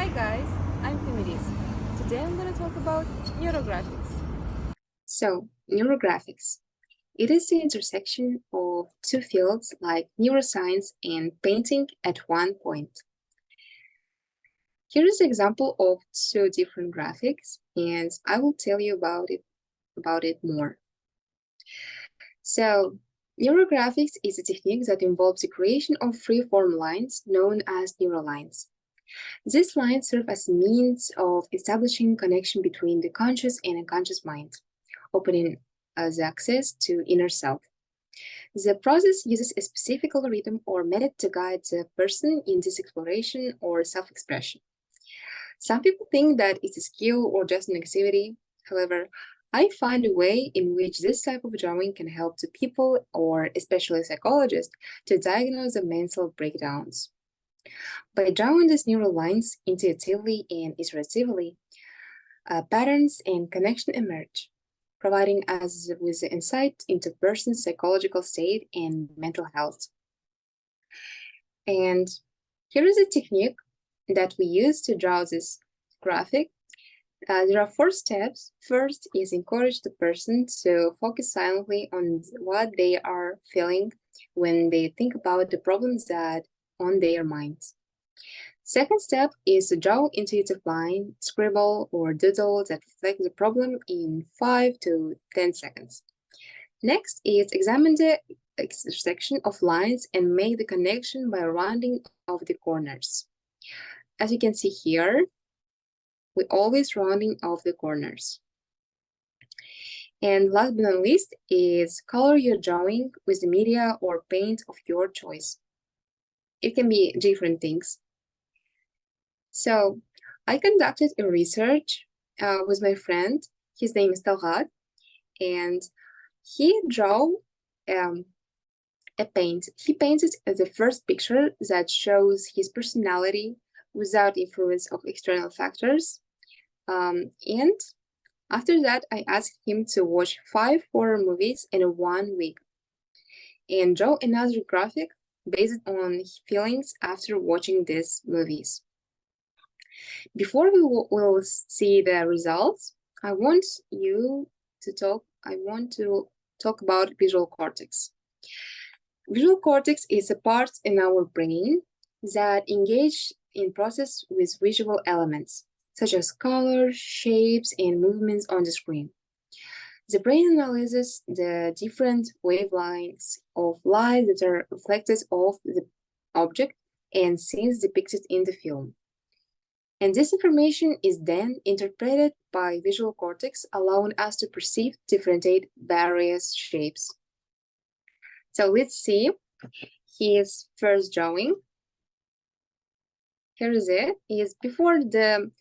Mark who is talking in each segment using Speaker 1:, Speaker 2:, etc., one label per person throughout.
Speaker 1: Hi guys, I'm Timiris. Today I'm going to talk about NeuroGraphics.
Speaker 2: So, NeuroGraphics. It is the intersection of two fields like neuroscience and painting at one point. Here is an example of two different graphics, and I will tell you about it more. So, NeuroGraphics is a technique that involves the creation of free-form lines known as neurolines. These lines serve as a means of establishing connection between the conscious and unconscious mind, opening us access to inner self. The process uses a specific algorithm or method to guide the person in this exploration or self-expression. Some people think that it's a skill or just an activity. However, I find a way in which this type of drawing can help to people, or especially psychologists, to diagnose the mental breakdowns. By drawing these neural lines intuitively and iteratively, patterns and connection emerge, providing us with insight into a person's psychological state and mental health. And here is a technique that we use to draw this graphic. There are 4 steps. First is encourage the person to focus silently on what they are feeling when they think about the problems that on their minds. Second step is to draw intuitive line, scribble, or doodle that reflect the problem in 5 to 10 seconds. Next is examine the intersection of lines and make the connection by rounding off the corners. As you can see here, we're always rounding off the corners. And last but not least is color your drawing with the media or paint of your choice. It can be different things. So I conducted a research with my friend. His name is Talhat, and he drew a paint. He painted the first picture that shows his personality without influence of external factors. And after that, I asked him to watch 5 horror movies in 1 week and draw another graphic based on his feelings after watching these movies. Before we will see the results, I want to talk about visual cortex. Visual cortex is a part in our brain that engage in process with visual elements, such as colors, shapes, and movements on the screen. The brain analyzes the different wavelengths of light that are reflected off the object and scenes depicted in the film. And this information is then interpreted by visual cortex, allowing us to perceive, differentiate various shapes. So let's see his first drawing. Here is it. He is before the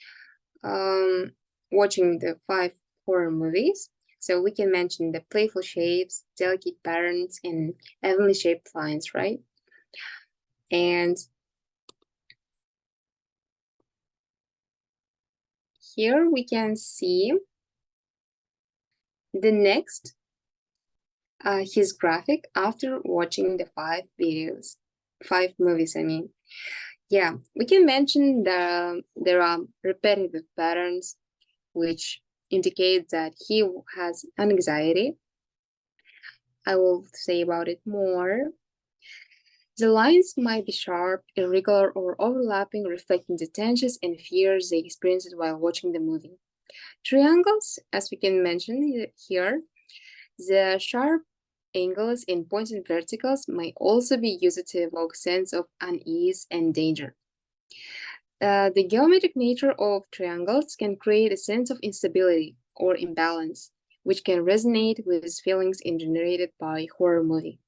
Speaker 2: watching the 5 horror movies. So we can mention the playful shapes, delicate patterns, and evenly shaped lines, right? And here we can see the next, his graphic after watching the 5 movies, I mean. Yeah, we can mention there are repetitive patterns which indicate that he has anxiety. I will say about it more. The lines might be sharp, irregular, or overlapping, reflecting the tensions and fears they experienced while watching the movie. Triangles, as we can mention here, the sharp angles and pointed verticals might also be used to evoke sense of unease and danger. The geometric nature of triangles can create a sense of instability or imbalance, which can resonate with feelings generated by horror movie.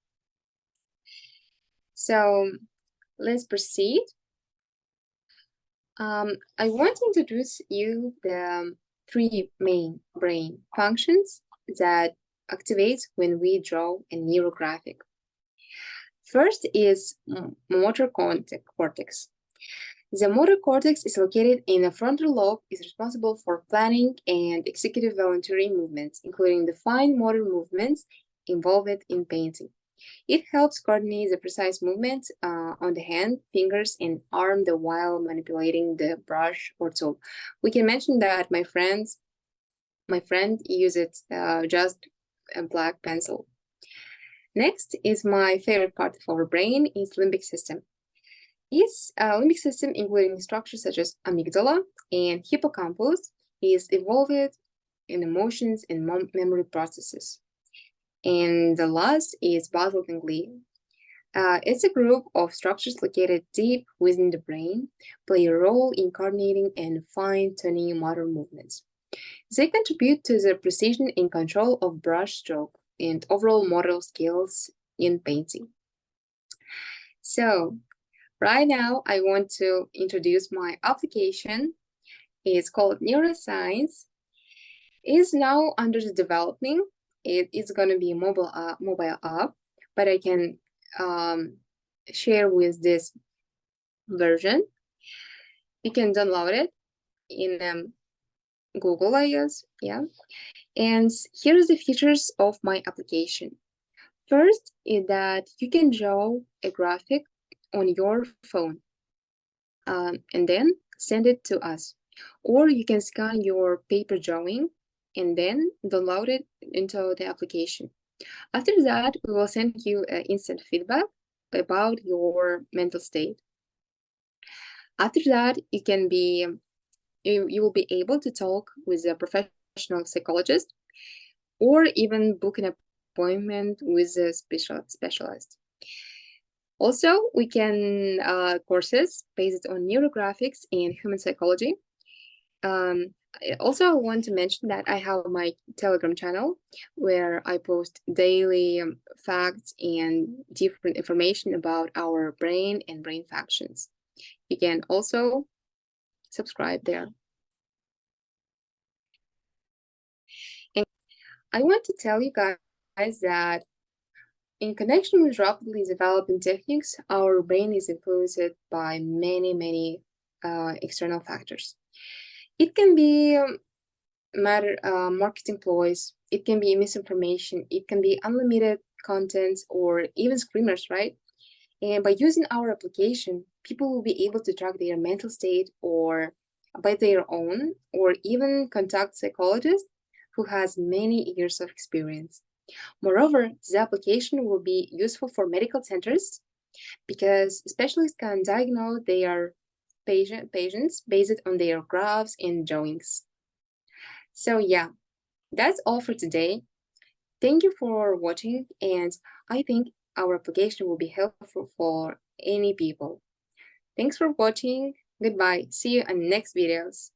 Speaker 2: So let's proceed. I want to introduce you the 3 main brain functions that activate when we draw a neurographic. First is motor cortex. The motor cortex is located in the frontal lobe, is responsible for planning and executive voluntary movements, including the fine motor movements involved in painting. It helps coordinate the precise movement on the hand, fingers, and arm while manipulating the brush or tool. We can mention that my friend uses just a black pencil. Next is my favorite part of our brain is limbic system. Its limbic system, including structures such as amygdala and hippocampus, is involved in emotions and memory processes. And the last is basal ganglia. It's a group of structures located deep within the brain, play a role in coordinating and fine-tuning motor movements. They contribute to the precision and control of brush stroke and overall motor skills in painting. So, right now, I want to introduce my application. It's called Neuroscience. It is now under the developing. It is going to be a mobile app, but I can share with this version. You can download it in Google, I guess, yeah. And here's the features of my application. First is that you can draw a graphic on your phone and then send it to us. Or you can scan your paper drawing and then download it into the application. After that, we will send you instant feedback about your mental state. After that, you will be able to talk with a professional psychologist or even book an appointment with a specialist. Also, we can courses based on NeuroGraphics and human psychology. Also, I want to mention that I have my Telegram channel where I post daily facts and different information about our brain and brain functions. You can also subscribe there. And I want to tell you guys that in connection with rapidly developing techniques, our brain is influenced by many external factors. It can be marketing ploys, it can be misinformation, it can be unlimited content, or even screamers, right? And by using our application, people will be able to track their mental state or by their own, or even contact psychologists who has many years of experience. Moreover, this application will be useful for medical centers because specialists can diagnose their patients based on their graphs and drawings. So yeah, that's all for today. Thank you for watching, and I think our application will be helpful for any people. Thanks for watching. Goodbye. See you in the next videos.